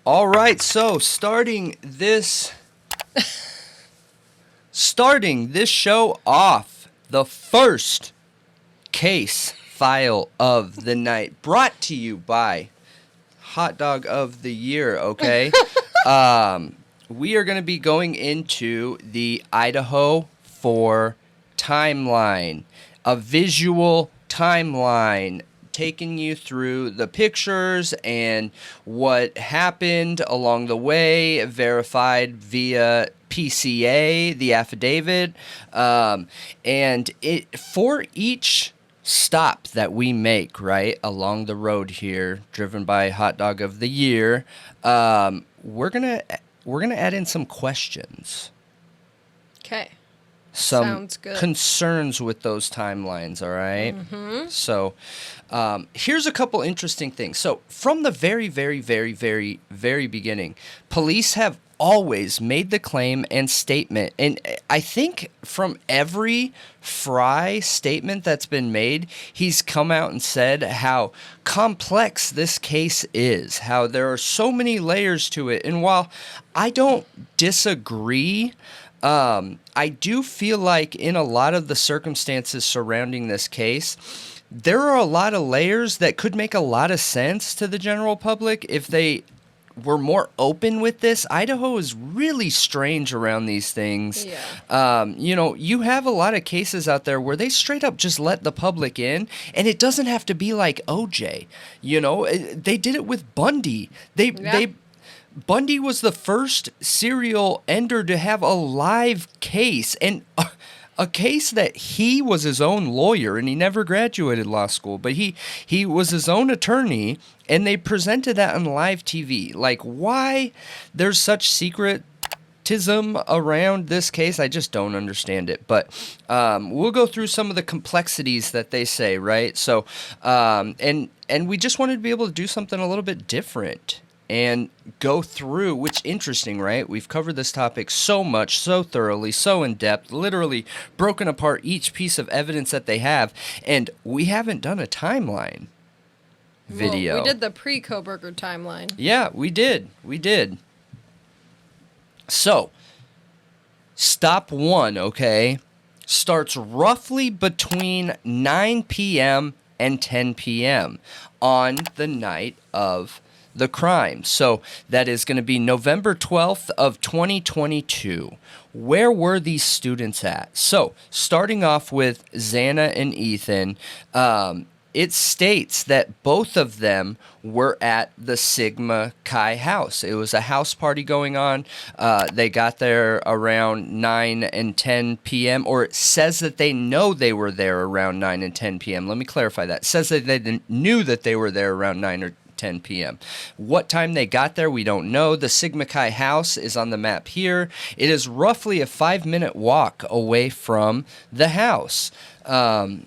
All right, so starting this show off, the first case file of the night, brought to you by Hot Dog of the Year, okay? We are going to be going into the IDAHO4 timeline, a visual timeline, taking you through the pictures and what happened along the way, verified via PCA, the affidavit, and it for each stop that we make, right, along the road here, driven by Hot Dog of the Year, we're gonna add in some questions. Okay. Some Sounds good. concerns with those timelines, all right? Mm-hmm. So here's a couple interesting things. So from the very, very, very, very, very beginning, police have always made the claim and statement, and I think from every Fry statement that's been made, he's come out and said how complex this case is, how there are so many layers to it. And while I don't disagree, I do feel like in a lot of the circumstances surrounding this case, there are a lot of layers that could make a lot of sense to the general public if they were more open with this. Idaho is really strange around these things. Yeah. You have a lot of cases out there where they straight up just let the public in, and it doesn't have to be like OJ. They did it with Bundy. Bundy was the first serial ender to have a live case, and a case that he was his own lawyer, and he never graduated law school, but he was his own attorney, and they presented that on live TV. Like, why there's such secretism around this case, I just don't understand it. But we'll go through some of the complexities that they say, right? So, and we just wanted to be able to do something a little bit different and go through, which interesting, right? We've covered this topic so much, so thoroughly, so in depth, literally broken apart each piece of evidence that they have, and we haven't done a timeline video. Well, we did the pre-Koberger timeline. Yeah, we did. So, stop one, okay, starts roughly between 9 p.m. and 10 p.m. on the night of the crime. So that is going to be November 12th of 2022. Where were these students at? So starting off with Xana and Ethan, it states that both of them were at the Sigma Chi house. It was a house party going on. They got there around 9 and 10 p.m., or it says that they know they were there around 9 and 10 p.m. Let me clarify that. It says that they knew that they were there around 9 or 10 p.m. What time they got there, we don't know. The Sigma Chi house is on the map here. It is roughly a 5-minute walk away from the house. Now,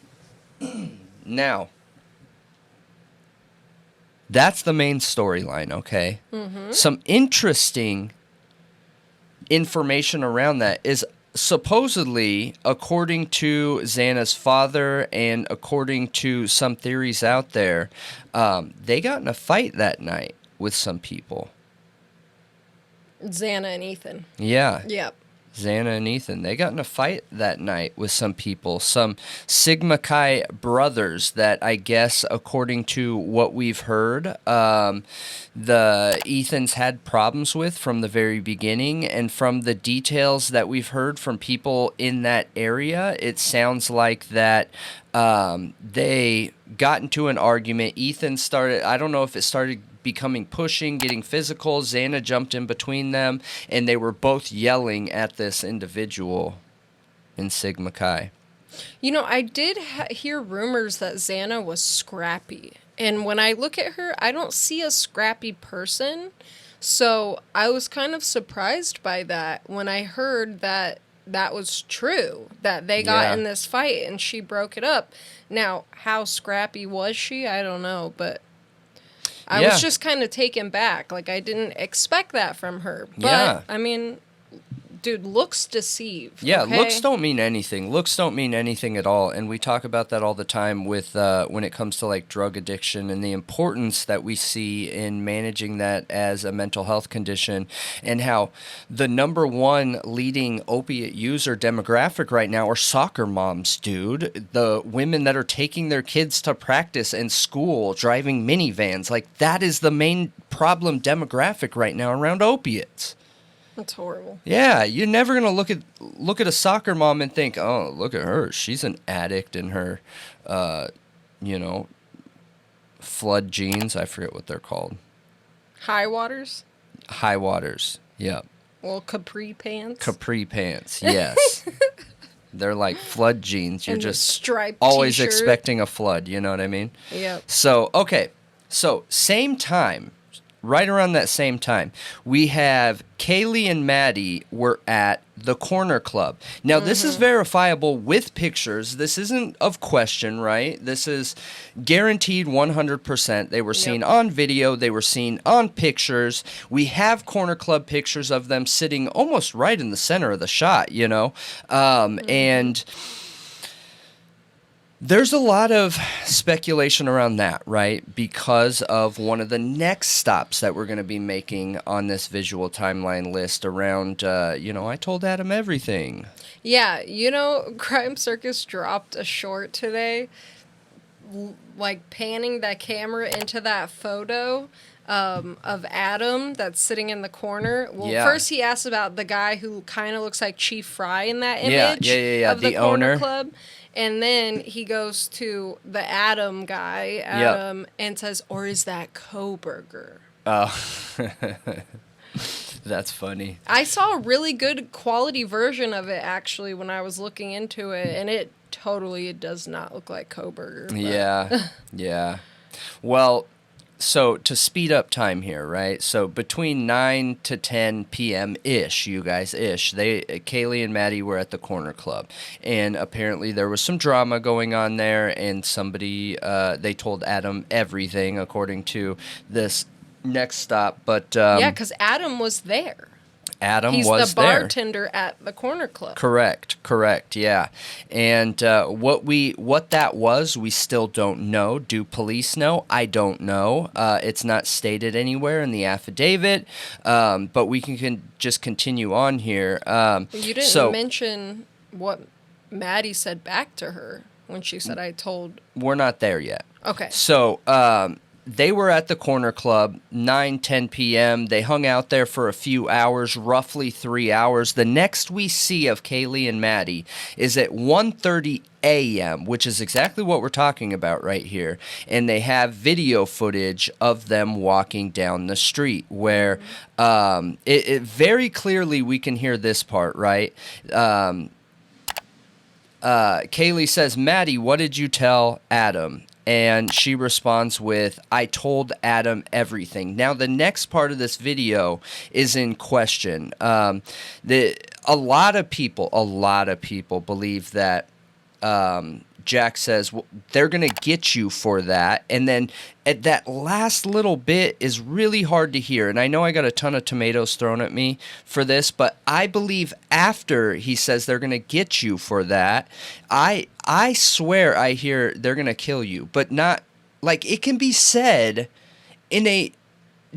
that's the main storyline, okay? Mm-hmm. Some interesting information around that is supposedly, according to Xana's father and according to some theories out there, they got in a fight that night with some people. Xana and Ethan. Yeah. Yep. Xana and Ethan, they got in a fight that night with some people, some Sigma Chi brothers that I guess, according to what we've heard, the Ethans had problems with from the very beginning, and from the details that we've heard from people in that area, it sounds like that they got into an argument. Ethan started, I don't know if it started becoming pushing, getting physical. Xana jumped in between them, and they were both yelling at this individual in Sigma Chi. I did hear rumors that Xana was scrappy. And when I look at her, I don't see a scrappy person. So I was kind of surprised by that when I heard that was true, that they got in this fight and she broke it up. Now, how scrappy was she? I don't know, but I was just kind of taken back. Like, I didn't expect that from her. But, I mean, dude, looks deceive. Yeah, okay? looks don't mean anything. Looks don't mean anything at all. And we talk about that all the time with when it comes to like drug addiction and the importance that we see in managing that as a mental health condition, and how the number one leading opiate user demographic right now are soccer moms, dude. The women that are taking their kids to practice and school, driving minivans. Like, that is the main problem demographic right now around opiates. That's horrible. Yeah, you're never gonna look at a soccer mom and think, "Oh, look at her. She's an addict in her, you know, flood jeans. I forget what they're called. High waters? High waters. Yeah. Well, capri pants. Capri pants. Yes. They're like flood jeans. You're And the just striped always t-shirt. expecting a flood. You know what I mean? Yep. So, okay. So, same time, right around that same time, we have Kaylee and Maddie were at the Corner Club. Now, this is verifiable with pictures. This isn't of question, right? This is guaranteed 100%. They were seen on video. They were seen on pictures. We have Corner Club pictures of them sitting almost right in the center of the shot, you know? And there's a lot of speculation around that, right? Because of one of the next stops that we're going to be making on this visual timeline list around, you know, I told Adam everything. Yeah, you know, Crime Circus dropped a short today, like panning that camera into that photo of Adam that's sitting in the corner. Well, first he asked about the guy who kind of looks like Chief Fry in that image of the Corner owner. Club. And then he goes to the Adam guy, and says, "Or is that Koberger?" Oh, that's funny. I saw a really good quality version of it, actually, when I was looking into it, and it does not look like Koberger. But. Yeah, yeah. Well, so to speed up time here, right? So between 9 to 10 p.m.-ish, you guys-ish, Kaylee and Maddie were at the Corner Club. And apparently there was some drama going on there, and somebody, they told Adam everything, according to this next stop. But yeah, because Adam was there. Adam He's was the there. bartender at the Corner Club. Correct, yeah. And what that was, we still don't know. Do police know? I don't know. It's not stated anywhere in the affidavit, but we can just continue on here. You didn't mention what Maddie said back to her when she said, "I told..." We're not there yet. Okay. So, they were at the Corner Club, 9, 10 p.m. They hung out there for a few hours, roughly 3 hours. The next we see of Kaylee and Maddie is at 1:30 a.m., which is exactly what we're talking about right here. And they have video footage of them walking down the street where it very clearly we can hear this part, right? Kaylee says, "Maddie, what did you tell Adam?" And she responds with, "I told Adam everything." Now, the next part of this video is in question. A lot of people believe that Jack says, "Well, they're going to get you for that." And then at that last little bit is really hard to hear. And I know I got a ton of tomatoes thrown at me for this, but I believe after he says they're going to get you for that, I swear I hear they're going to kill you. But not, like, it can be said in a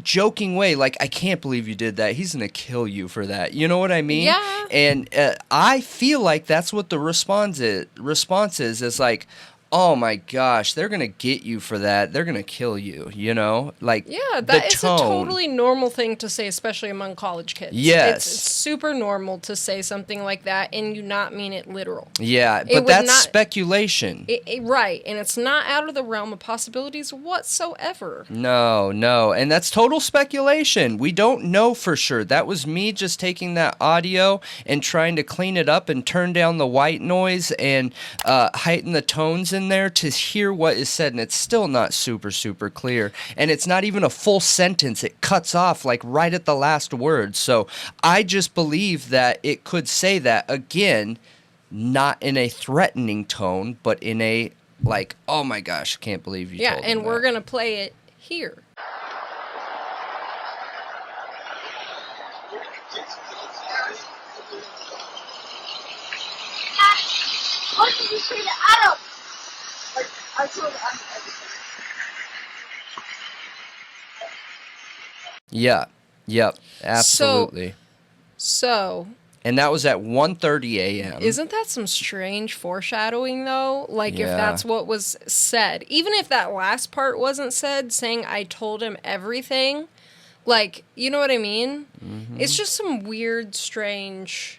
joking way, like, "I can't believe you did that. He's going to kill you for that." You know what I mean? Yeah. And I feel like that's what the response is like, "Oh my gosh, they're going to get you for that. They're going to kill you," you know? Like, yeah, that is a totally normal thing to say, especially among college kids. Yes. It's super normal to say something like that and you not mean it literal. Yeah, but that's speculation. Right, and it's not out of the realm of possibilities whatsoever. No, and that's total speculation. We don't know for sure. That was me just taking that audio and trying to clean it up and turn down the white noise and heighten the tones in there to hear what is said, and it's still not super clear, and it's not even a full sentence. It cuts off like right at the last word. So I just believe that it could say that again, not in a threatening tone, but in a like, "Oh my gosh, I can't believe you told me and that." we're gonna play it here. What did you say to Adam? Like, I told Adam everything. Yeah. Yep. Absolutely. So. And that was at 1:30 a.m. Isn't that some strange foreshadowing, though? Like, if Yeah. that's what was said. Even if that last part wasn't said, saying I told him everything. Like, you know what I mean? Mm-hmm. It's just some weird, strangeness.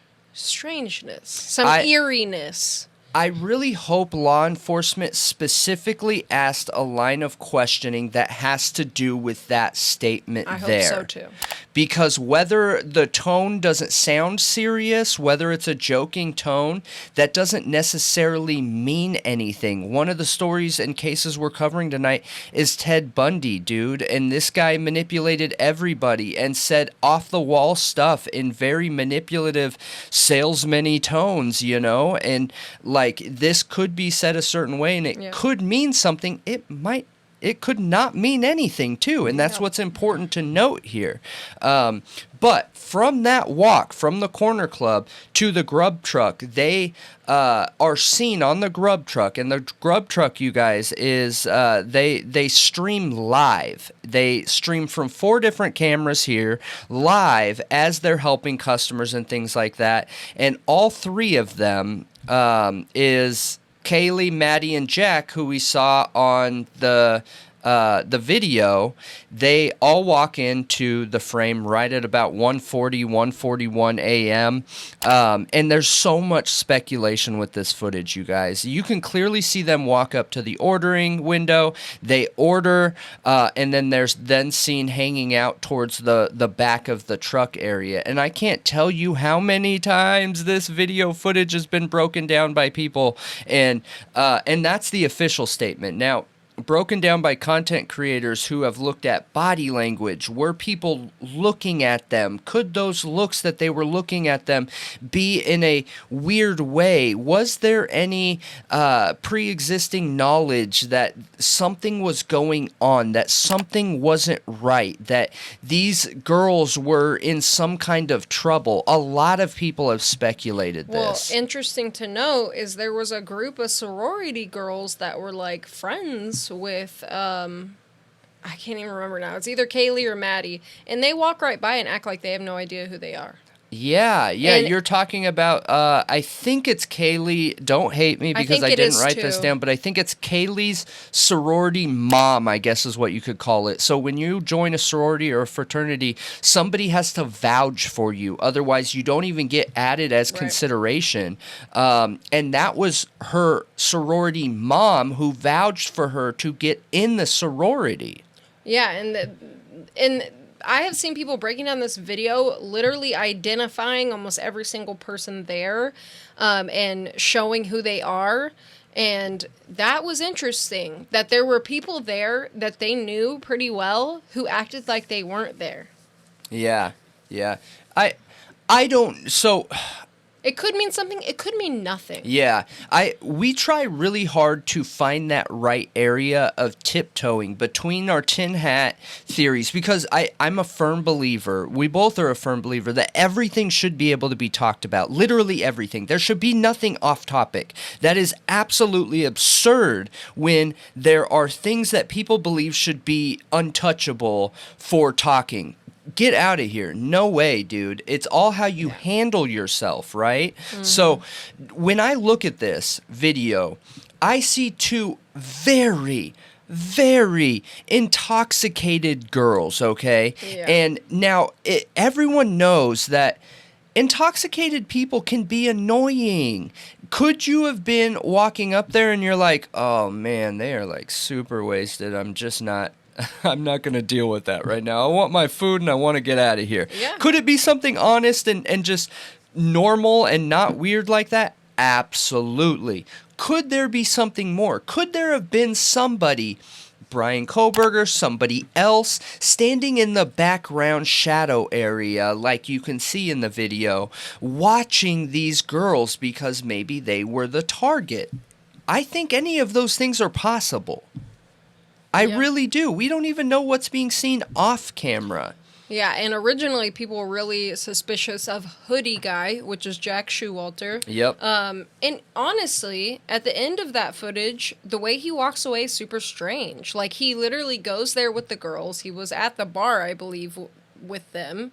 Some eeriness. I really hope law enforcement specifically asked a line of questioning that has to do with that statement there. I hope so, too. Because whether the tone doesn't sound serious, whether it's a joking tone, that doesn't necessarily mean anything. One of the stories and cases we're covering tonight is Ted Bundy, dude. And this guy manipulated everybody and said off-the-wall stuff in very manipulative, salesman-y tones, you know? And, like, this could be said a certain way, and it could mean something. It could not mean anything, too, and that's what's important to note here. But from that walk, from the corner club to the grub truck, they are seen on the grub truck, and the grub truck, you guys, is they stream live. They stream from 4 different cameras here, live, as they're helping customers and things like that, and all 3 of them is Kaylee, Maddie, and Jack, who we saw on the video. They all walk into the frame right at about 1:40, 1:41 a.m. And there's so much speculation with this footage, you guys. You can clearly see them walk up to the ordering window. They order, and then there's then seen hanging out towards the back of the truck area. And I can't tell you how many times this video footage has been broken down by people, and that's the official statement. Now, broken down by content creators who have looked at body language. Were people looking at them? Could those looks that they were looking at them be in a weird way? Was there any pre-existing knowledge that something was going on, that something wasn't right, that these girls were in some kind of trouble? A lot of people have speculated this. Well, interesting to note is there was a group of sorority girls that were like friends with I can't even remember now. It's either Kaylee or Maddie, and they walk right by and act like they have no idea who they are. Yeah, And you're talking about, I think it's Kaylee, don't hate me because I didn't write this down, but I think it's Kaylee's sorority mom, I guess is what you could call it. So when you join a sorority or a fraternity, somebody has to vouch for you, otherwise you don't even get added as consideration. And that was her sorority mom who vouched for her to get in the sorority. Yeah, and I have seen people breaking down this video, literally identifying almost every single person there, and showing who they are. And that was interesting, that there were people there that they knew pretty well who acted like they weren't there. Yeah. I don't, so... It could mean something. It could mean nothing. Yeah. We try really hard to find that right area of tiptoeing between our tin hat theories, because I'm a firm believer, we both are a firm believer, that everything should be able to be talked about. Literally everything. There should be nothing off topic. That is absolutely absurd when there are things that people believe should be untouchable for talking. Get out of here. No way, dude. It's all how you handle yourself, right? Mm-hmm. So when I look at this video, I see 2 very, very intoxicated girls, okay? Yeah. And now everyone knows that intoxicated people can be annoying. Could you have been walking up there and you're like, oh man, they are like super wasted. I'm not going to deal with that right now. I want my food and I want to get out of here. Yeah. Could it be something honest and just normal and not weird like that? Absolutely. Could there be something more? Could there have been somebody, Brian Koberger, somebody else, standing in the background shadow area like you can see in the video, watching these girls because maybe they were the target? I think any of those things are possible. I really do. We don't even know what's being seen off camera. Yeah, and originally people were really suspicious of Hoodie Guy, which is Jack Showalter. Yep. And honestly, at the end of that footage, the way he walks away is super strange. Like, he literally goes there with the girls. He was at the bar, I believe, with them,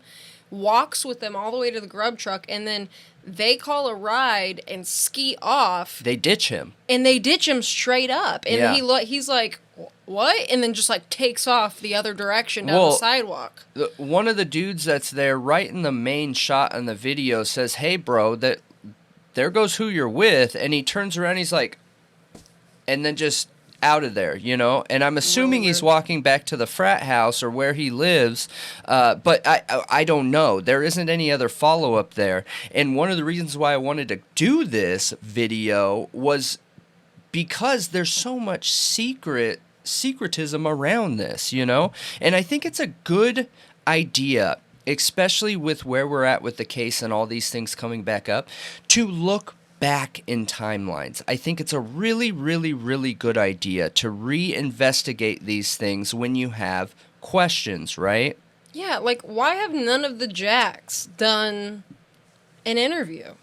walks with them all the way to the grub truck, and then they call a ride and ski off. They ditch him. And they ditch him straight up. And Yeah. he's like, what? And then just like takes off the other direction down the sidewalk. One of the dudes that's there right in the main shot on the video says, "Hey, bro, there goes who you're with." And he turns around, he's like, and then just out of there, you know? And I'm assuming he's walking back to the frat house or where he lives, but I don't know. There isn't any other follow-up there. And one of the reasons why I wanted to do this video was because there's so much secretism around this, you know? And I think it's a good idea, especially with where we're at with the case and all these things coming back up, to look back in timelines. I think it's a really, really, really good idea to reinvestigate these things when you have questions, right? Yeah, like, why have none of the Jacks done an interview?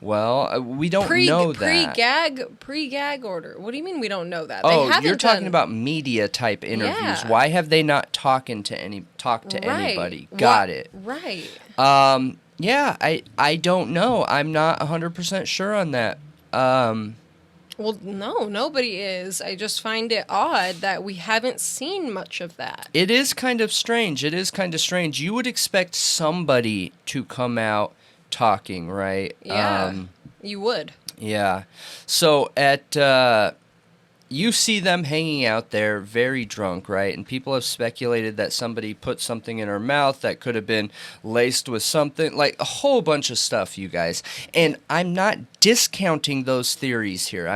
Well, we don't know that. Pre-gag order. What do you mean we don't know that? Oh, you're talking about media type interviews. Yeah. Why have they not talked to anybody? Got it. Right. Yeah, I don't know. I'm not 100% sure on that. Well, no, nobody is. I just find it odd that we haven't seen much of that. It is kind of strange. You would expect somebody to come out talking, right? Yeah, you would. Yeah. So you see them hanging out there very drunk, right? And people have speculated that somebody put something in her mouth that could have been laced with something, like a whole bunch of stuff, you guys. And I'm not discounting those theories here.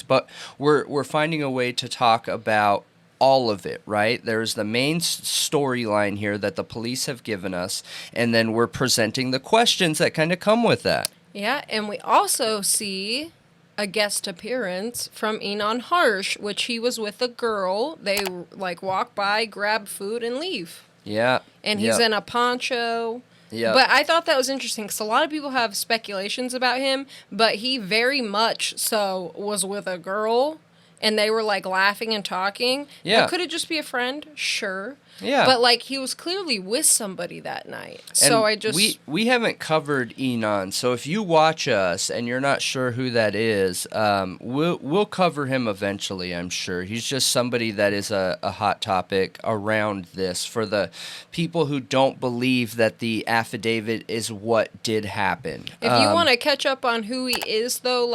But we're finding a way to talk about all of it, right? There's the main storyline here that the police have given us, and then we're presenting the questions that kind of come with that. Yeah, and we also see a guest appearance from Enon Harsh, which he was with a girl. They like walk by, grab food, and leave. Yeah. And he's in a poncho. Yeah. But I thought that was interesting because a lot of people have speculations about him, but he very much so was with a girl, and they were like laughing and talking. Yeah. Could it just be a friend? Sure. Yeah. But like he was clearly with somebody that night. So and we haven't covered Enon, so if you watch us and you're not sure who that is, we'll cover him eventually, I'm sure. He's just somebody that is a hot topic around this for the people who don't believe that the affidavit is what did happen. If you want to catch up on who he is though,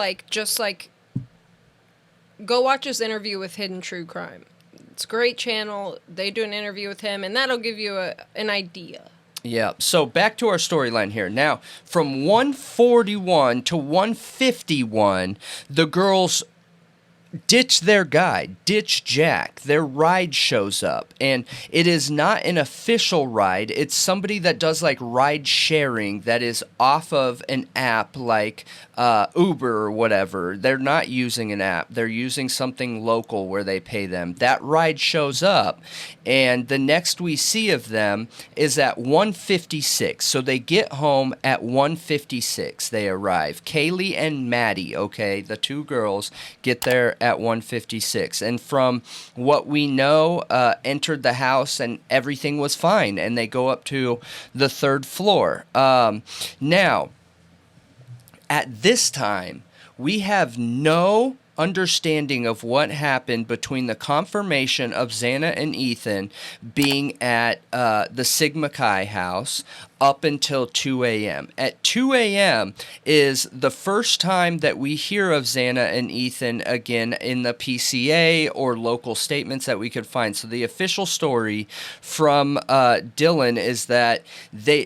go watch his interview with Hidden True Crime. It's a great channel. They do an interview with him, and that'll give you an idea. Yeah, so back to our storyline here. Now, from 141 to 151, the girls ditch their guy, ditch Jack. Their ride shows up, and it is not an official ride. It's somebody that does like ride sharing that is off of an app like Uber or whatever. They're not using an app. They're using something local where they pay them. That ride shows up, and the next we see of them is at 1:56. So they get home at 1:56. They arrive. Kaylee and Maddie, okay, the two girls, get there at 1:56. And from what we know, entered the house and everything was fine. And they go up to the third floor. Now, at this time, we have no understanding of what happened between the confirmation of Xana and Ethan being at the Sigma Chi house up until 2 a.m. At 2 a.m. is the first time that we hear of Xana and Ethan again in the PCA or local statements that we could find. So the official story from Dylan is that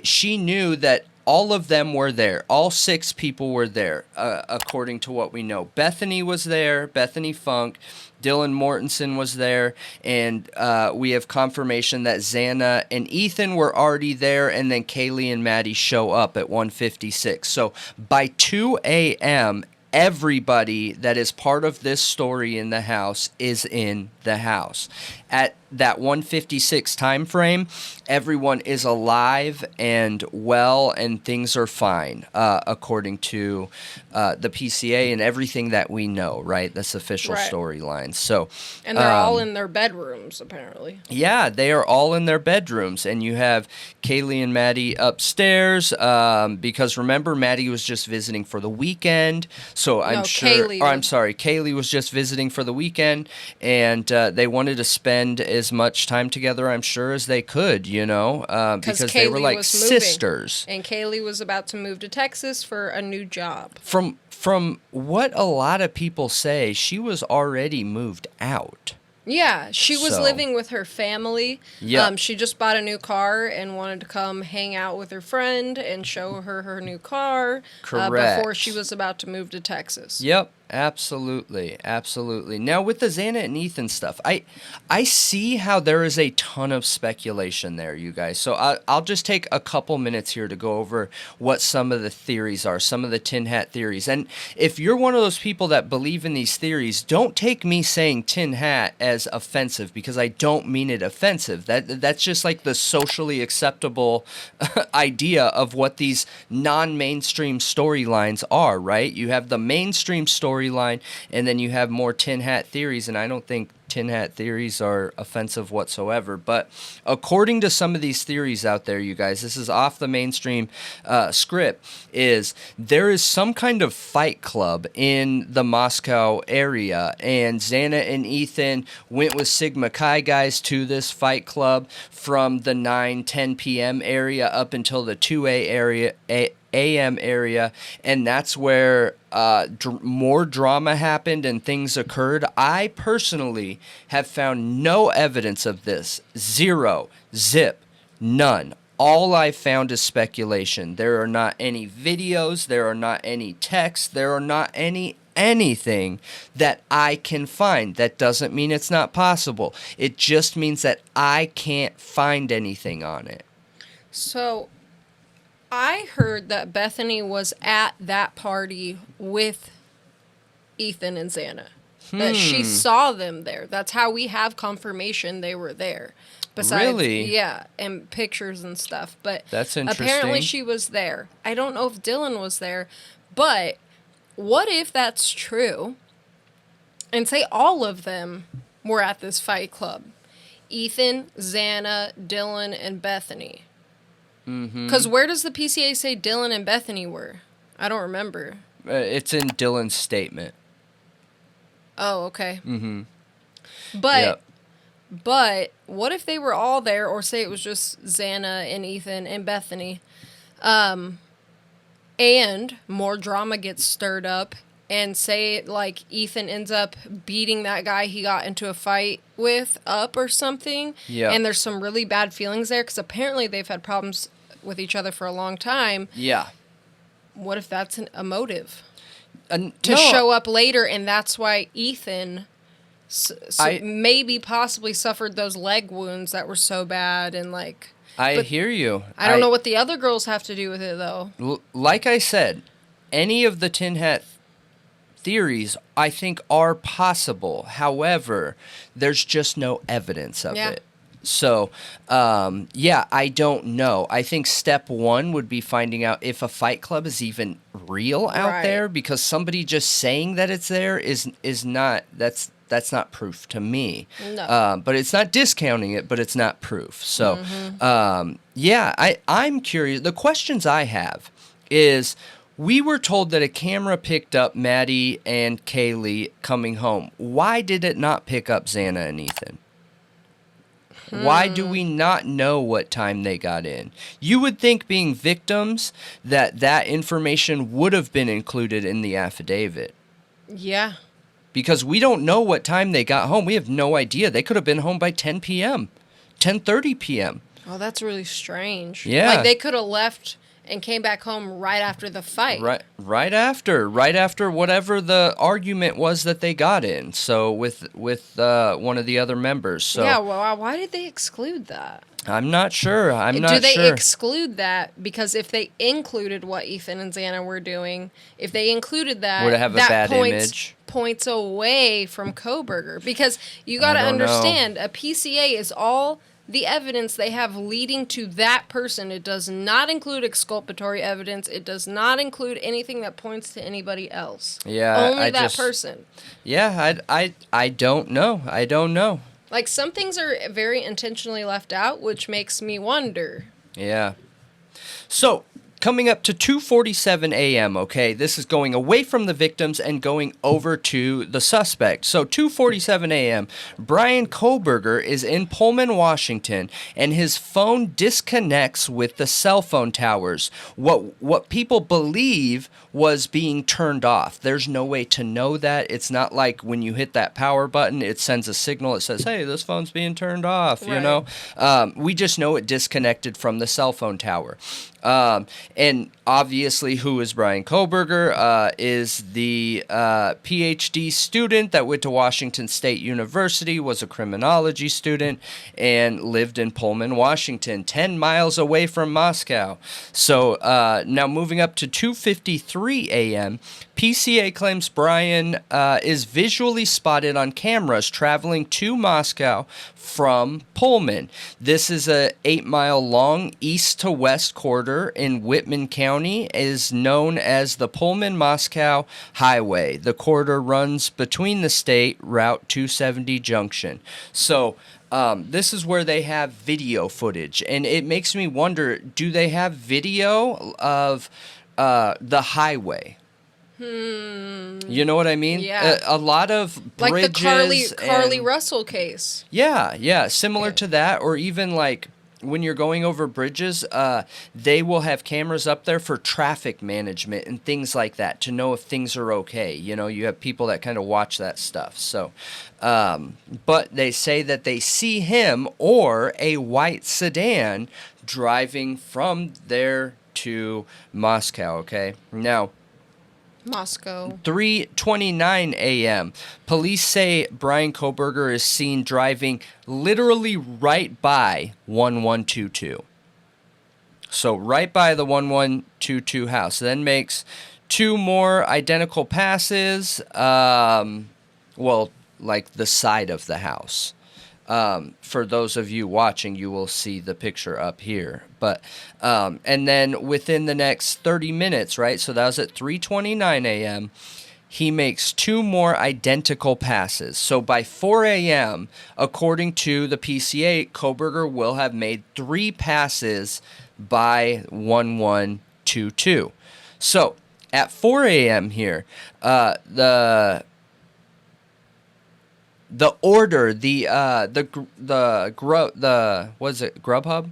she knew that all of them were there. All 6 people were there, according to what we know. Bethany was there, Bethany Funk. Dylan Mortensen was there, and we have confirmation that Xana and Ethan were already there, and then Kaylee and Maddie show up at 1:56. So by 2 a.m., everybody that is part of this story in the house is in the house. At that 156 time frame, everyone is alive and well, and things are fine, according to the PCA and everything that we know, right? That's official Right. storyline. So, And they're all in their bedrooms, apparently. yeah, they are all in their bedrooms, and you have Kaylee and Maddie upstairs, because remember, Maddie was just visiting for the weekend, so I'm sure, Kaylee was just visiting for the weekend, and they wanted to spend as much time together, I'm sure, as they could, you know, because they were Kaylee like was moving, sisters. and Kaylee was about to move to Texas for a new job. From what a lot of people say, she was already moved out. Yeah, she was So- living with her family. Yep. She just bought a new car and wanted to come hang out with her friend and show her her new car. Correct. Before she was about to move to Texas. Yep, absolutely, absolutely. Now with the Xana and Ethan stuff, I see how there is a ton of speculation there, you guys. So I'll just take a couple minutes here to go over what some of the theories are, some of the tin hat theories. And if you're one of those people that believe in these theories, don't take me saying tin hat as offensive, because I don't mean it offensive. That's just like the socially acceptable idea of what these non-mainstream storylines are, right? You have the mainstream storyline, and then you have more tin hat theories, and I don't think tin hat theories are offensive whatsoever. But according to some of these theories out there, you guys, this is off the mainstream script, is there is some kind of fight club in the Moscow area, and Xana and Ethan went with Sigma Chi guys to this fight club from the 9-10 p.m. area up until the 2 a.m. area, and that's where more drama happened and things occurred. I personally have found no evidence of this. Zero. Zip. None. All I found is speculation. There are not any videos. There are not any texts. There are not anything that I can find. That doesn't mean it's not possible. It just means that I can't find anything on it. So I heard that Bethany was at that party with Ethan and Xana. That she saw them there. That's how we have confirmation they were there. Besides, Really? Yeah, and pictures and stuff. But That's interesting. apparently she was there. I don't know if Dylan was there, but what if that's true? And say all of them were at this fight club. Ethan, Xana, Dylan, and Bethany. Because where does the PCA say Dylan and Bethany were? I don't remember. It's in Dylan's statement. Oh, okay. Mm-hmm. But Yep. but what if they were all there, or say it was just Xana and Ethan and Bethany, and more drama gets stirred up, and say like Ethan ends up beating that guy he got into a fight with up or something, Yeah. and there's some really bad feelings there because apparently they've had problems with each other for a long time. Yeah. What if that's a motive? To No, show up later, and that's why Ethan maybe possibly suffered those leg wounds that were so bad, and like I hear you. I don't know what the other girls have to do with it though. Like I said, any of the tin hat theories I think are possible. However, there's just no evidence of it. So, I don't know. I think step one would be finding out if a fight club is even real out there, because somebody just saying that it's there is not, that's not proof to me. No. But it's not discounting it, but it's not proof. So, I'm curious. The questions I have is, we were told that a camera picked up Maddie and Kaylee coming home. Why did it not pick up Xana and Ethan? Why do we not know what time they got in? You would think, being victims, that information would have been included in the affidavit. Yeah. Because we don't know what time they got home. We have no idea. They could have been home by 10 p.m., 10:30 p.m. Oh, that's really strange. Yeah. Like they could have left and came back home right after the fight. Right after whatever the argument was that they got in. So with one of the other members. So yeah. Well, why did they exclude that? I'm not sure. I'm not Do they sure. exclude that? Because if they included what Ethan and Xana were doing, if they included that, Would it have a that bad image? points away from Kohberger. Because you got to don't know. understand, a PCA is all the evidence they have leading to that person. It does not include exculpatory evidence. It does not include anything that points to anybody else. Yeah, Only that person. Yeah, I don't know. I don't know. Like, some things are very intentionally left out, which makes me wonder. Yeah. So, coming up to 2:47 a.m., okay? This is going away from the victims and going over to the suspect. So, 2:47 a.m., Brian Kohberger is in Pullman, Washington, and his phone disconnects with the cell phone towers. What people believe was being turned off. There's no way to know that. It's not like when you hit that power button, it sends a signal. It says, hey, this phone's being turned off, you know? We just know it disconnected from the cell phone tower. And obviously, who is Brian Kohberger? Is the PhD student that went to Washington State University, was a criminology student, and lived in Pullman, Washington, 10 miles away from Moscow. So now moving up to 2:53 a.m., PCA claims Brian is visually spotted on cameras traveling to Moscow from Pullman. This is a 8-mile long east to west corridor in Whitman County, is known as the Pullman-Moscow Highway. The corridor runs between the state Route 270 junction. So this is where they have video footage, and it makes me wonder, do they have video of the highway? You know what I mean? Yeah. A lot of bridges. Like the Carly Russell case. Yeah, similar to that, or even like when you're going over bridges, they will have cameras up there for traffic management and things like that to know if things are okay. You know, you have people that kind of watch that stuff. So, but they say that they see him or a white sedan driving from there to Moscow. Okay, now. Moscow. 3:29 a.m. Police say Brian Kohberger is seen driving literally right by 1122. So right by the 1122 house. Then makes two more identical passes. Well, like the side of the house. For those of you watching, you will see the picture up here. But and then within the next 30 minutes, right? So that was at 3:29 a.m. He makes two more identical passes. So by 4 a.m., according to the PCA, Kohberger will have made 3 passes by 1122. So at 4 a.m. here, the order, what is it, Grubhub?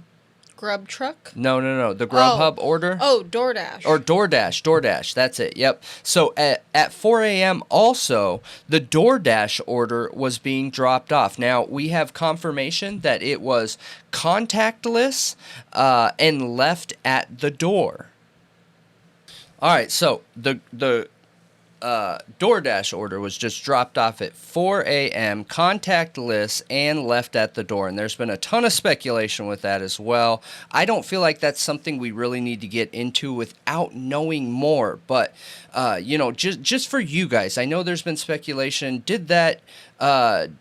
Grub truck? No, the Grubhub order? Oh, DoorDash. Or DoorDash, that's it, yep. So at 4 a.m. also, the DoorDash order was being dropped off. Now, we have confirmation that it was contactless and left at the door. All right, so the DoorDash order was just dropped off at 4 a.m., contactless, and left at the door. And there's been a ton of speculation with that as well. I don't feel like that's something we really need to get into without knowing more. But, just for you guys, I know there's been speculation. Did that DoorDash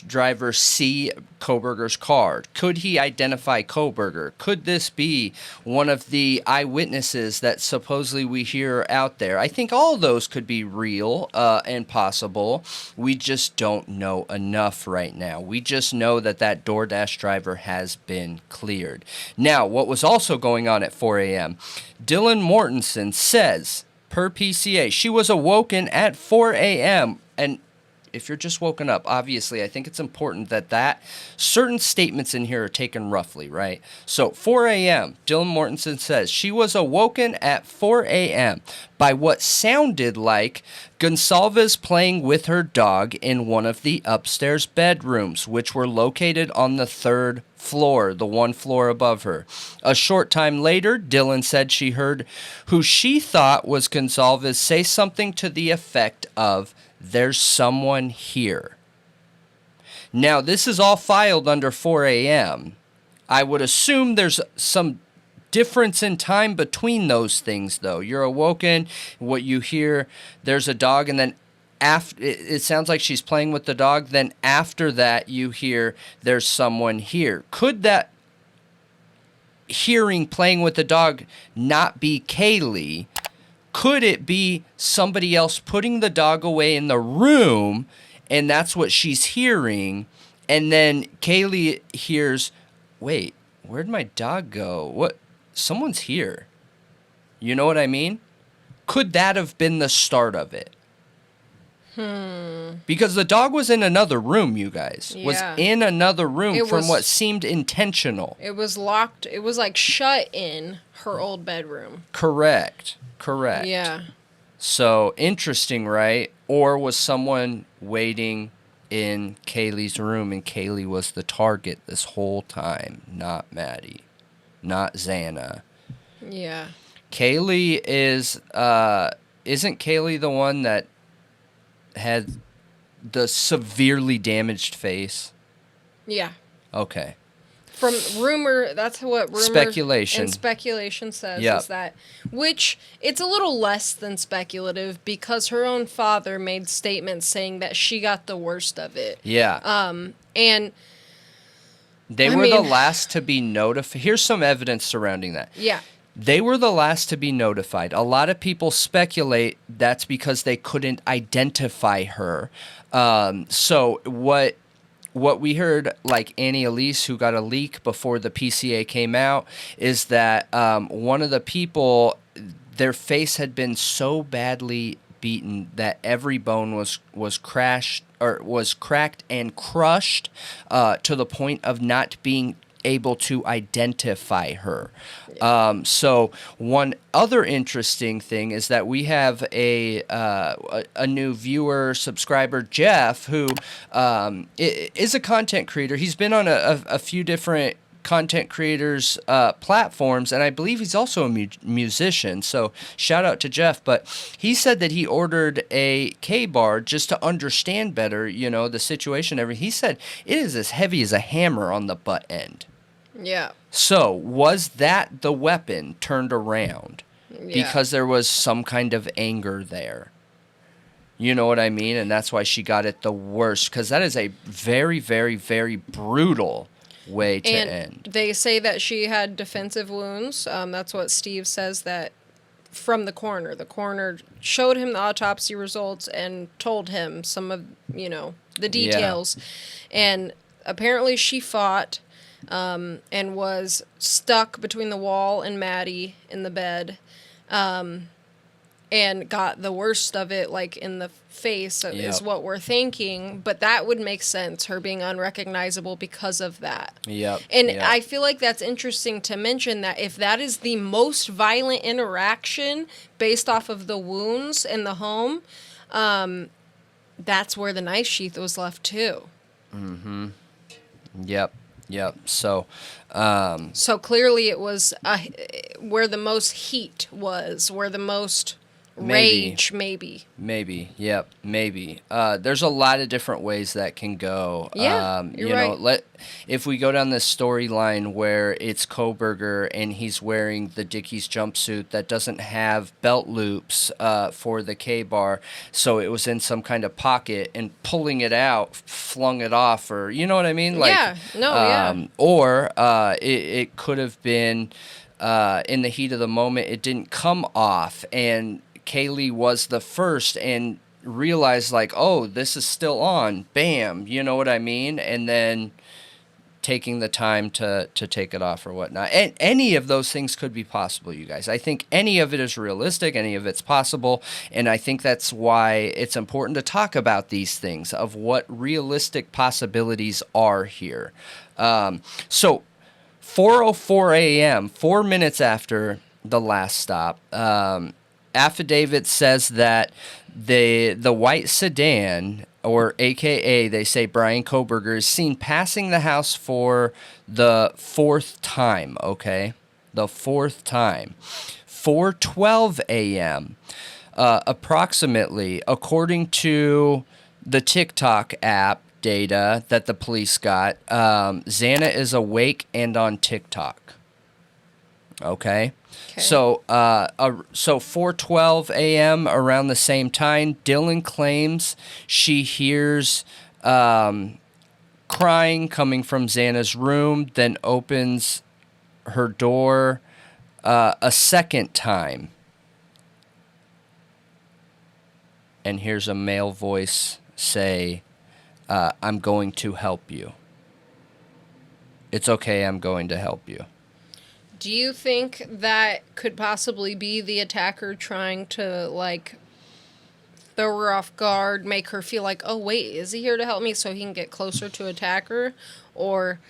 driver see Kohberger's car? Could he identify Kohberger? Could this be one of the eyewitnesses that supposedly we hear out there? I think all those could be real and possible. We just don't know enough right now. We just know that DoorDash driver has been cleared. Now, what was also going on at 4 a.m., Dylan Mortensen says, per PCA, she was awoken at 4 a.m., and if you're just woken up, obviously, I think it's important that certain statements in here are taken roughly, right? So 4 a.m., Dylan Mortensen says she was awoken at 4 a.m. by what sounded like Gonsalves playing with her dog in one of the upstairs bedrooms, which were located on the 3rd floor, the one floor above her. A short time later, Dylan said she heard who she thought was Gonsalves say something to the effect of, "There's someone here." Now, this is all filed under 4 a.m. I would assume there's some difference in time between those things, though. You're awoken, what you hear, there's a dog, and then after, it sounds like she's playing with the dog. Then after that, you hear there's someone here. Could that hearing playing with the dog not be Kaylee? Could it be somebody else putting the dog away in the room, and that's what she's hearing? And then Kaylee hears, wait, where'd my dog go? What? Someone's here. You know what I mean? Could that have been the start of it? Because the dog was in another room, you guys. Yeah. Was in another room It from was- what seemed intentional. It was locked. It was like shut in her old bedroom. Correct. Yeah. So, interesting, right? Or was someone waiting in Kaylee's room and Kaylee was the target this whole time? Not Maddie. Not Xana. Yeah. Kaylee is, isn't Kaylee the one that had the severely damaged face? Yeah. Okay. From rumor, that's what rumor Speculation. and speculation says Yep. is that, which it's a little less than speculative because her own father made statements saying that she got the worst of it. Yeah. And They I were the mean- last to be notified. Here's some evidence surrounding that. yeah, They were the last to be notified. A lot of people speculate that's because they couldn't identify her. So what we heard, like Annie Elise, who got a leak before the PCA came out, is that one of the people, their face had been so badly beaten that every bone was crashed or was cracked and crushed to the point of not being able to identify her. So one other interesting thing is that we have a new viewer subscriber, Jeff, who is a content creator. He's been on a few different content creators platforms, and I believe he's also a musician, so shout out to Jeff. But he said that he ordered a K-bar just to understand better, the situation. He said it is as heavy as a hammer on the butt end. yeah, So, was that the weapon turned around? yeah. Because there was some kind of anger there. You know what I mean? And that's why she got it the worst. Because that is a very, very, very brutal way to end. They say that she had defensive wounds. That's what Steve says, that from the coroner. The coroner showed him the autopsy results and told him some of, the details. And apparently she fought and was stuck between the wall and Maddie in the bed, and got the worst of it, like in the face, is what we're thinking. But that would make sense, her being unrecognizable because of that. Yep. And yep. I feel like that's interesting to mention, that if that is the most violent interaction based off of the wounds in the home, that's where the knife sheath was left too. Mm-hmm. Yep. So, So clearly it was where the most heat was, where the most rage, maybe. Maybe. Yep. Maybe. There's a lot of different ways that can go. Yeah, you're right. If we go down this storyline where it's Kohberger and he's wearing the Dickies jumpsuit that doesn't have belt loops for the K-bar, so it was in some kind of pocket, and pulling it out flung it off, or you know what I mean? Or it could have been in the heat of the moment, it didn't come off, and Kaylee was the first and realized, like, oh, this is still on. Bam, you know what I mean? And then taking the time to take it off or whatnot. And any of those things could be possible, you guys. I think any of it is realistic. Any of it's possible. And I think that's why it's important to talk about these things, of what realistic possibilities are here. So 4:04 a.m., 4 minutes after the last stop, affidavit says that the white sedan, or AKA, they say Brian Kohberger, is seen passing the house for the fourth time, okay? The fourth time. 4:12 a.m., approximately, according to the TikTok app, data that the police got, Xana is awake and on TikTok. Okay. So 4:12 a.m. around the same time, Dylan claims she hears crying coming from Xana's room, then opens her door a second time. And hears a male voice say, I'm going to help you. It's okay, I'm going to help you. Do you think that could possibly be the attacker trying to, like, throw her off guard, make her feel like, oh, wait, is he here to help me so he can get closer to attack her? Or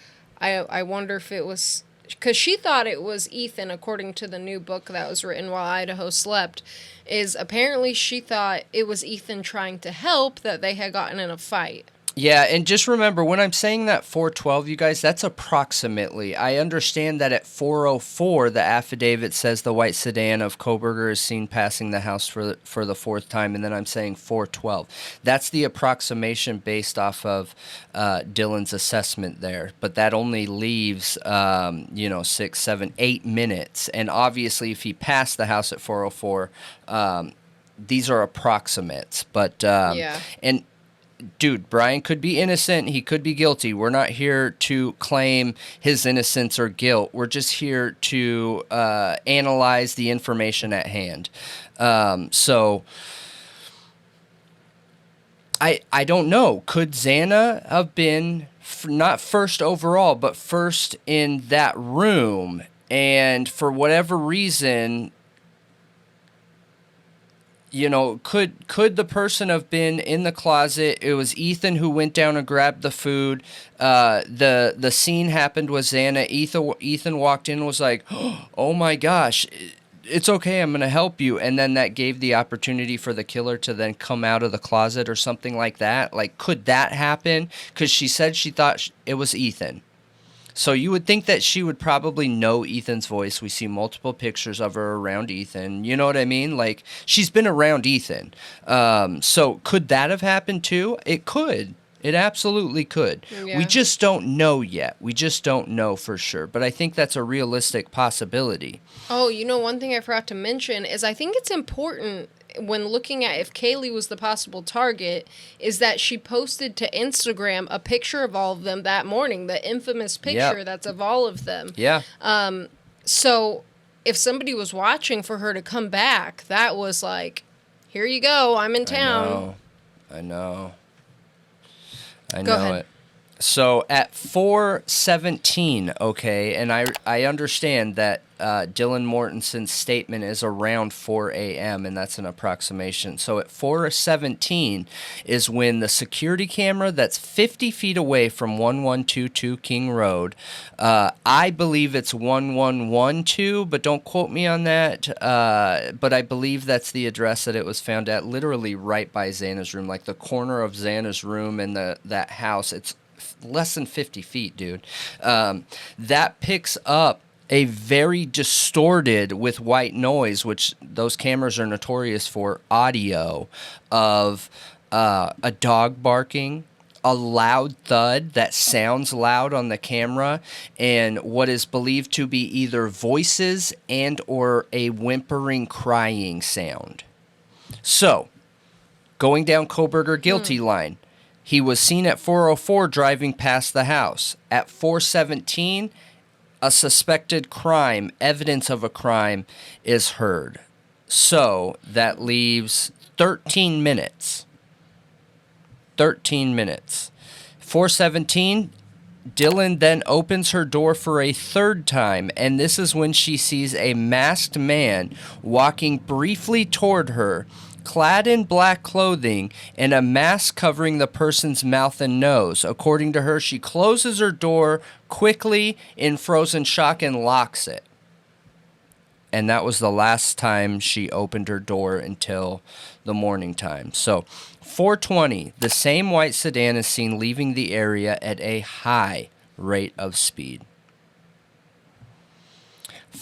I wonder if it was... Because she thought it was Ethan, according to the new book that was written while Idaho slept, is apparently she thought it was Ethan trying to help, that they had gotten in a fight. Yeah, and just remember, when I'm saying that 4:12, you guys, that's approximately. I understand that at 4:04, the affidavit says the white sedan of Koberger is seen passing the house for the fourth time, and then I'm saying 4:12. That's the approximation based off of Dylan's assessment there, but that only leaves, 6, 7, 8 minutes, and obviously if he passed the house at 4:04, these are approximates, but Yeah. And dude, Brian could be innocent. He could be guilty. We're not here to claim his innocence or guilt. We're just here to analyze the information at hand. So I don't know. Could Xana have been not first overall, but first in that room? And for whatever reason... could the person have been in the closet? It was Ethan who went down and grabbed the food. The scene happened with Xana. Ethan walked in and was like, oh my gosh, it's okay, I'm going to help you. And then that gave the opportunity for the killer to then come out of the closet or something like that. Like, could that happen? Because she said she thought it was Ethan. So you would think that she would probably know Ethan's voice. We see multiple pictures of her around Ethan. You know what I mean? Like, she's been around Ethan. So could that have happened too? It could. It absolutely could. Yeah. We just don't know yet. We just don't know for sure. But I think that's a realistic possibility. Oh, one thing I forgot to mention is I think it's important when looking at if Kaylee was the possible target, is that she posted to Instagram a picture of all of them that morning, the infamous picture that's of all of them. Yeah. So if somebody was watching for her to come back, that was like, here you go, I'm in town. I know Go ahead. it. So at 4:17, okay, and I understand that Dylan Mortensen's statement is around 4 a.m., and that's an approximation. So at 4:17 is when the security camera that's 50 feet away from 1122 King Road, I believe it's 1112, but don't quote me on that, but I believe that's the address that it was found at, literally right by Xana's room, like the corner of Xana's room and that house. It's less than 50 feet, dude. That picks up a very distorted, with white noise, which those cameras are notorious for, audio of a dog barking, a loud thud that sounds loud on the camera, and what is believed to be either voices and or a whimpering crying sound. So, going down Koberger guilty line, he was seen at 4:04 driving past the house. At 4:17, a suspected crime, evidence of a crime, is heard. So that leaves 13 minutes. 13 minutes. 4:17, Dylan then opens her door for a third time, and this is when she sees a masked man walking briefly toward her, clad in black clothing and a mask covering the person's mouth and nose. According to her, she closes her door quickly in frozen shock and locks it. And that was the last time she opened her door until the morning time. So, 4:20, the same white sedan is seen leaving the area at a high rate of speed.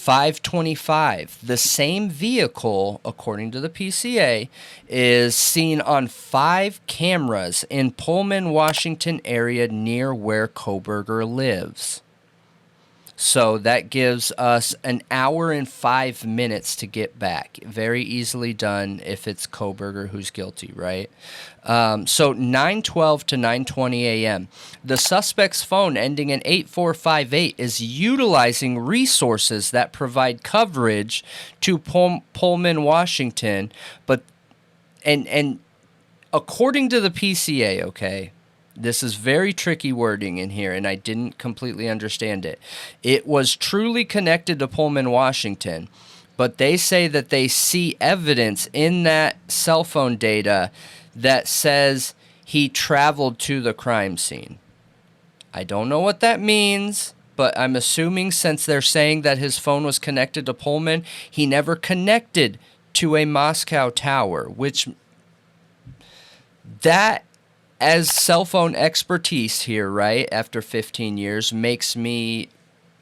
5:25, the same vehicle, according to the PCA, is seen on 5 cameras in Pullman, Washington area near where Kohberger lives. So that gives us an hour and 5 minutes to get back. Very easily done if it's Kohberger who's guilty, right? So 9:12 to 9:20 a.m. The suspect's phone ending in 8458 is utilizing resources that provide coverage to Pullman, Washington, but and according to the PCA, okay, this is very tricky wording in here, and I didn't completely understand it. It was truly connected to Pullman, Washington, but they say that they see evidence in that cell phone data that says he traveled to the crime scene. I don't know what that means, but I'm assuming since they're saying that his phone was connected to Pullman, he never connected to a Moscow tower, which that, as cell phone expertise here, right, after 15 years, makes me,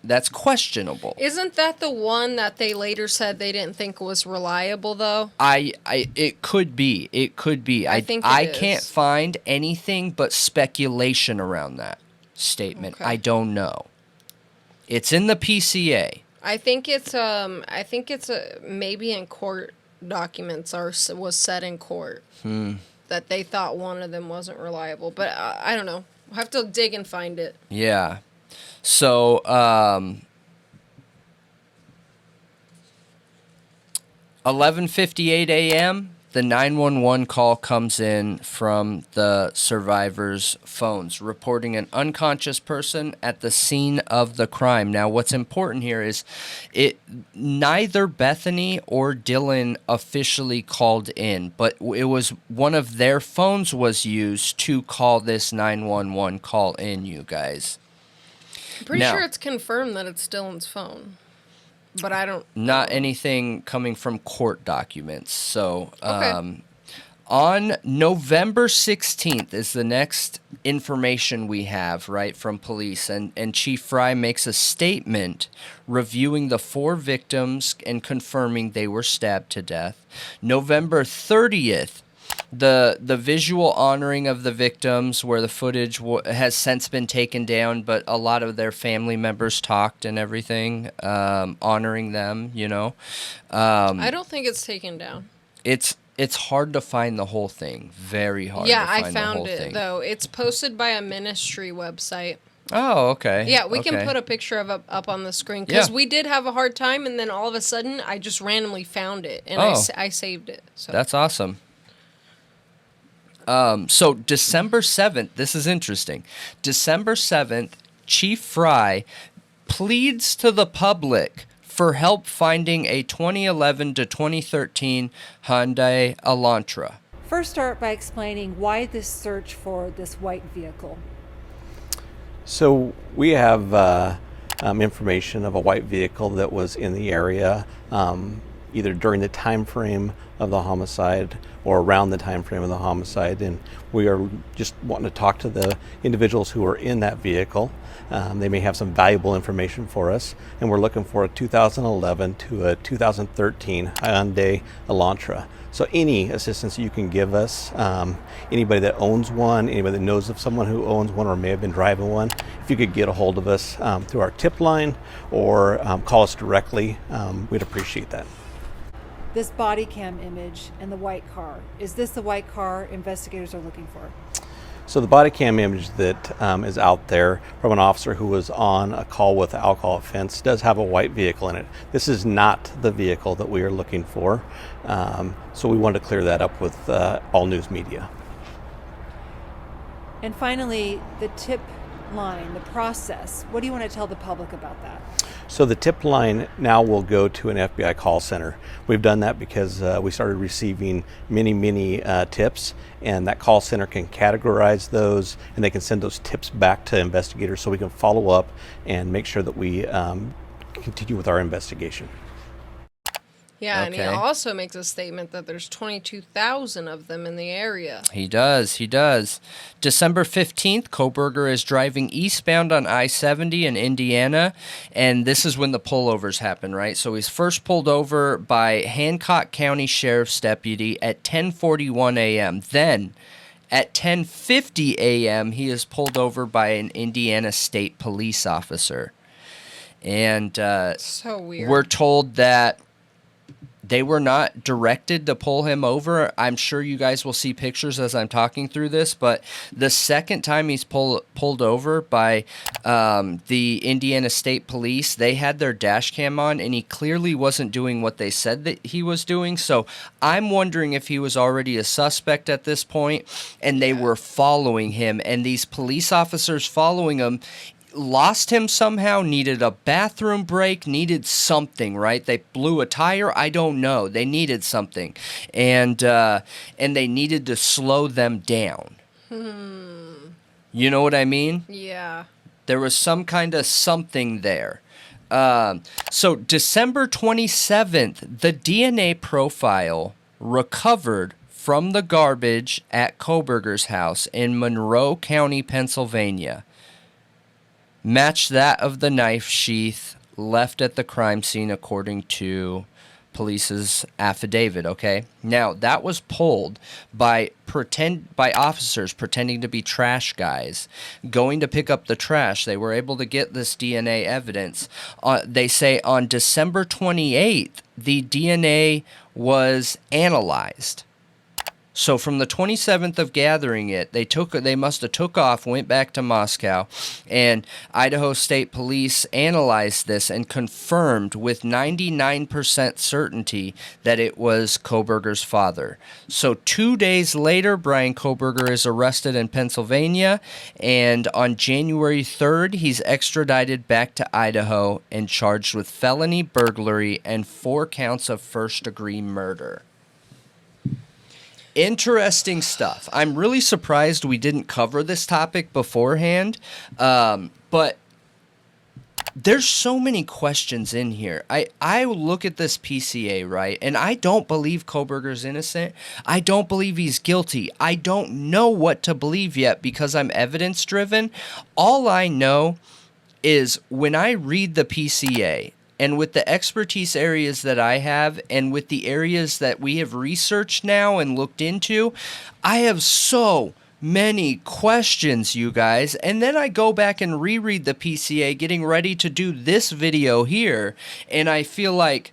that's questionable. Isn't that the one that they later said they didn't think was reliable, though? It could be. It could be. I think I it is. can't find anything but speculation around that statement. Okay. I don't know. It's in the PCA. I think it's maybe in court documents was said in court. That they thought one of them wasn't reliable. But I don't know. We'll have to dig and find it. Yeah. So, 11:58 a.m., the 911 call comes in from the survivor's phones, reporting an unconscious person at the scene of the crime. Now, what's important here is neither Bethany or Dylan officially called in, but it was one of their phones was used to call this 911 call in, you guys. I'm pretty sure it's confirmed that it's Dylan's phone. But I don't... Not anything coming from court documents. So, Okay. On November 16th is the next information we have, right, from police. And Chief Fry makes a statement reviewing the 4 victims and confirming they were stabbed to death. November 30th, the visual honoring of the victims, where the footage has since been taken down, but a lot of their family members talked and everything, honoring them, you know. I don't think it's taken down. It's hard to find the whole thing. Very hard Yeah, to find I the whole found it, thing. though. It's posted by a ministry website. Oh, okay. Yeah, we can Okay. put a picture of it up on the screen. Because Yeah. we did have a hard time, and then all of a sudden, I just randomly found it. And I saved it. So. That's awesome. So December 7th, this is interesting. December 7th, Chief Fry pleads to the public for help finding a 2011 to 2013 Hyundai Elantra. First, start by explaining why this search for this white vehicle. So we have information of a white vehicle that was in the area either during the time frame of the homicide or around the time frame of the homicide, and we are just wanting to talk to the individuals who are in that vehicle. They may have some valuable information for us, and we're looking for a 2011 to a 2013 Hyundai Elantra. So any assistance you can give us, anybody that owns one, anybody that knows of someone who owns one or may have been driving one, if you could get a hold of us through our tip line or call us directly, we'd appreciate that. This body cam image and the white car. Is this the white car investigators are looking for? So the body cam image that is out there from an officer who was on a call with an alcohol offense does have a white vehicle in it. This is not the vehicle that we are looking for. So we wanted to clear that up with all news media. And finally, the tip line, the process. What do you want to tell the public about that? So the tip line now will go to an FBI call center. We've done that because we started receiving many tips, and that call center can categorize those, and they can send those tips back to investigators so we can follow up and make sure that we continue with our investigation. Yeah, and he Okay. also makes a statement that there's 22,000 of them in the area. He does. December 15th, Koberger is driving eastbound on I-70 in Indiana, and this is when the pullovers happen, right? So he's first pulled over by Hancock County Sheriff's deputy at 10:41 a.m. Then, at 10:50 a.m., he is pulled over by an Indiana State Police officer. And So weird. we're told that they were not directed to pull him over. I'm sure you guys will see pictures as I'm talking through this, but the second time he's pulled over by the Indiana State Police, they had their dash cam on, and he clearly wasn't doing what they said that he was doing. So I'm wondering if he was already a suspect at this point, and they were following him, and these police officers following him lost him somehow, needed a bathroom break, needed something, right? They blew a tire, I don't know. They needed something. And they needed to slow them down. You know what I mean? Yeah. There was some kind of something there. So December 27th, the DNA profile recovered from the garbage at Koberger's house in Monroe County, Pennsylvania matched that of the knife sheath left at the crime scene according to police's affidavit, okay? Now, that was pulled by officers pretending to be trash guys going to pick up the trash. They were able to get this DNA evidence. They say on December 28th, the DNA was analyzed. So from the 27th of gathering it, they must have took off, went back to Moscow, and Idaho State Police analyzed this and confirmed with 99% certainty that it was Koberger's father. So 2 days later, Brian Koberger is arrested in Pennsylvania, and on January 3rd, he's extradited back to Idaho and charged with felony burglary and 4 counts of first-degree murder. Interesting stuff. I'm really surprised we didn't cover this topic beforehand, but there's so many questions in here. I look at this PCA, right, and I don't believe Koberger's innocent. I don't believe he's guilty. I don't know what to believe yet because I'm evidence-driven. All I know is when I read the PCA, and with the expertise areas that I have and with the areas that we have researched now and looked into, I have so many questions, you guys. And then I go back and reread the PCA getting ready to do this video here, and I feel like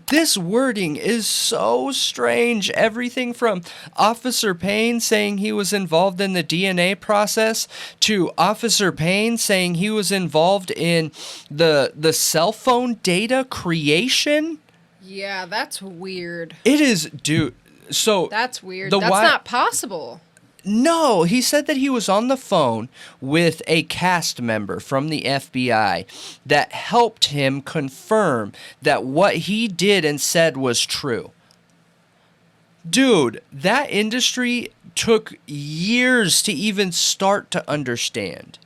this wording is so strange. Everything from Officer Payne saying he was involved in the DNA process to Officer Payne saying he was involved in the cell phone data creation. Yeah, that's weird. It is, dude. So That's weird. That's not possible. No, he said that he was on the phone with a cast member from the FBI that helped him confirm that what he did and said was true. Dude, that industry took years to even start to understand.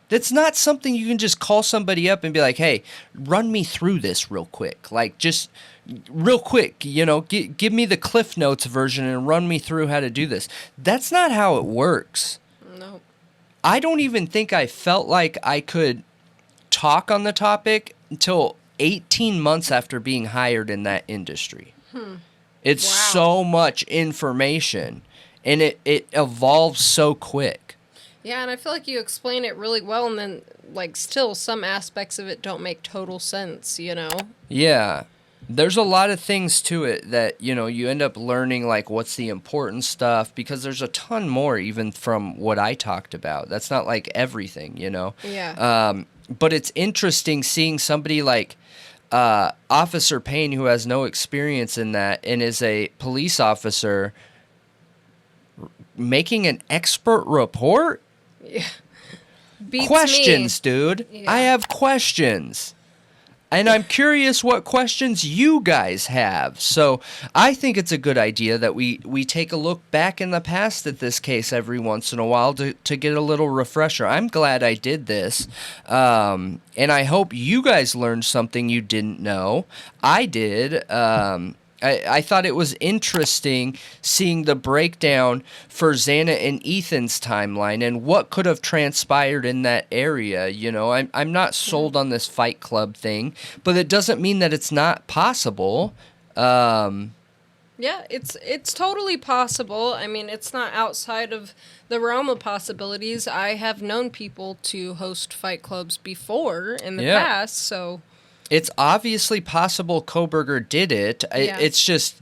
That's not something you can just call somebody up and be like, hey, run me through this real quick. Like, just real quick, you know, give me the Cliff Notes version and run me through how to do this. That's not how it works. No. I don't even think I felt like I could talk on the topic until 18 months after being hired in that industry. It's so much information, and it evolves so quick. Yeah, and I feel like you explain it really well, and then, like, still some aspects of it don't make total sense, you know? Yeah. There's a lot of things to it that, you know, you end up learning, like, what's the important stuff, because there's a ton more even from what I talked about. That's not, like, everything, you know? Yeah. But it's interesting seeing somebody like Officer Payne, who has no experience in that and is a police officer, making an expert report? Yeah. Beats Questions, me. dude. Yeah. I have questions. And I'm curious what questions you guys have. So I think it's a good idea that we take a look back in the past at this case every once in a while to get a little refresher. I'm glad I did this. And I hope you guys learned something you didn't know. I did. I thought it was interesting seeing the breakdown for Xana and Ethan's timeline and what could have transpired in that area. You know, I'm not sold on this Fight Club thing, but it doesn't mean that it's not possible. Yeah, it's totally possible. I mean, it's not outside of the realm of possibilities. I have known people to host fight clubs before in the past, so... It's obviously possible Kohberger did it. It's just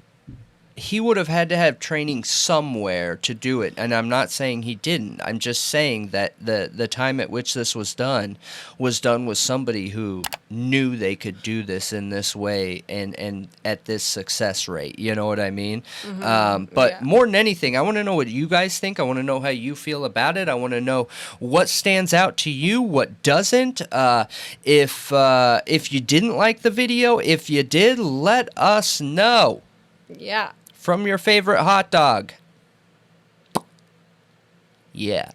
he would have had to have training somewhere to do it, and I'm not saying he didn't. I'm just saying that the time at which this was done with somebody who knew they could do this in this way and at this success rate. You know what I mean? But more than anything, I want to know what you guys think. I want to know how you feel about it. I want to know what stands out to you, what doesn't. If you didn't like the video, if you did, let us know. Yeah. From your favorite hot dog. Yeah.